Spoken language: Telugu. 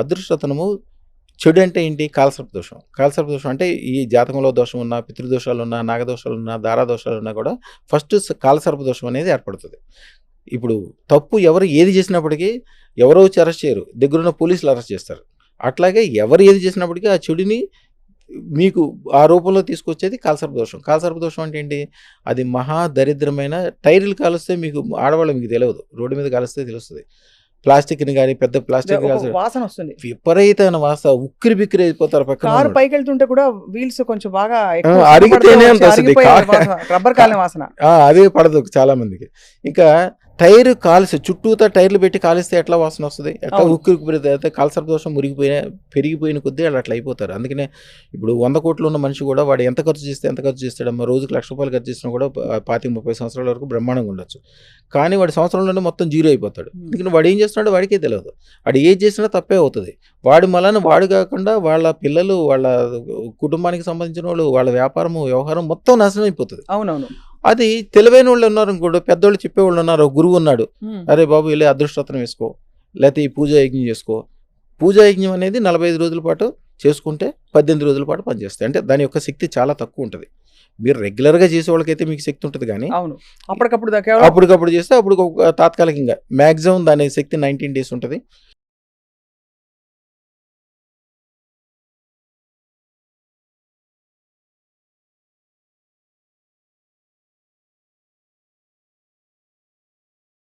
అదృష్టతనము చెడు అంటే ఏంటి? కాలసర్ప దోషం. కాలసర్ప దోషం అంటే ఈ జాతకంలో దోషం ఉన్నా, పితృదోషాలున్నా, నాగదోషాలున్నా, దారాదోషాలున్నా కూడా ఫస్ట్ కాలసర్ప దోషం అనేది ఏర్పడుతుంది. ఇప్పుడు తప్పు ఎవరు ఏది చేసినప్పటికీ ఎవరో వచ్చి అరెస్ట్ చేయరు, దగ్గరున్న పోలీసులు అరెస్ట్ చేస్తారు. అట్లాగే ఎవరు ఏది చేసినప్పటికీ ఆ చెడుని మీకు ఆ రూపంలో తీసుకొచ్చేది కాలసర్ప దోషం. కాలసర్ప దోషం అంటే ఏంటి? అది మహా దరిద్రమైన టైర్లు కాలుస్తే మీకు ఆడవాళ్ళు మీకు తెలియదు, రోడ్డు మీద కాలుస్తే తెలుస్తుంది. ప్లాస్టిక్ని కానీ పెద్ద ప్లాస్టిక్ వాసన వస్తుంది, విపరీతమైన వాసన, ఉక్కిరి బిక్కిరి అయిపోతారు. పక్కన కారు పైకి వెళ్తుంటే కూడా వీల్స్ కొంచెం బాగా అరిగితేనే అంత వస్తుంది, రబ్బర్ కాలిన వాసన. అదే పడదు చాలా మందికి. ఇంకా టైర్ కాల్సి చుట్టూతా టైర్లు పెట్టి కాలిస్తే ఎట్లా వాసన వస్తుంది? ఎట్లా ఉక్కిరి కాలసర్ప దోషం పెరిగిపోయిన కొద్దీ వాళ్ళు అట్లా అయిపోతారు. అందుకనే ఇప్పుడు 100 కోట్లు ఉన్న మనిషి కూడా వాడు ఎంత ఖర్చు చేస్తాడమ్మా, రోజుకి ₹1,00,000 ఖర్చు చేసినా కూడా 25-30 సంవత్సరాల వరకు బ్రహ్మాండంగా ఉండొచ్చు. కానీ వాడి సంవత్సరంలోనే మొత్తం జీరో అయిపోతాడు. ఎందుకంటే వాడు ఏం చేస్తున్నాడో వాడికే తెలియదు. వాడు ఏది చేసినా తప్పే అవుతుంది. వాడి మళ్ళీ వాడు కాకుండా వాళ్ళ పిల్లలు, వాళ్ళ కుటుంబానికి సంబంధించిన వాళ్ళు, వాళ్ళ వ్యాపారము వ్యవహారం మొత్తం నాశనం అయిపోతుంది. అవునవును. అది తెలివైన వాళ్ళు ఉన్నారు ఇంకోటి, పెద్దోళ్ళు చెప్పేవాళ్ళు ఉన్నారు. గురువు ఉన్నాడు, అరే బాబు వెళ్ళి అదృష్టరత్నం వేసుకో, లేకపోతే ఈ పూజా యజ్ఞం చేసుకో. పూజా యజ్ఞం అనేది 45 రోజుల పాటు చేసుకుంటే 18 రోజుల పాటు పనిచేస్తాయి. అంటే దాని యొక్క శక్తి చాలా తక్కువ ఉంటుంది. మీరు రెగ్యులర్గా చేసే వాళ్ళకైతే మీకు శక్తి ఉంటుంది, కానీ అప్పటికప్పుడు చేస్తే అప్పుడు తాత్కాలికంగా మ్యాక్సిమం దాని శక్తి 19 days ఉంటుంది.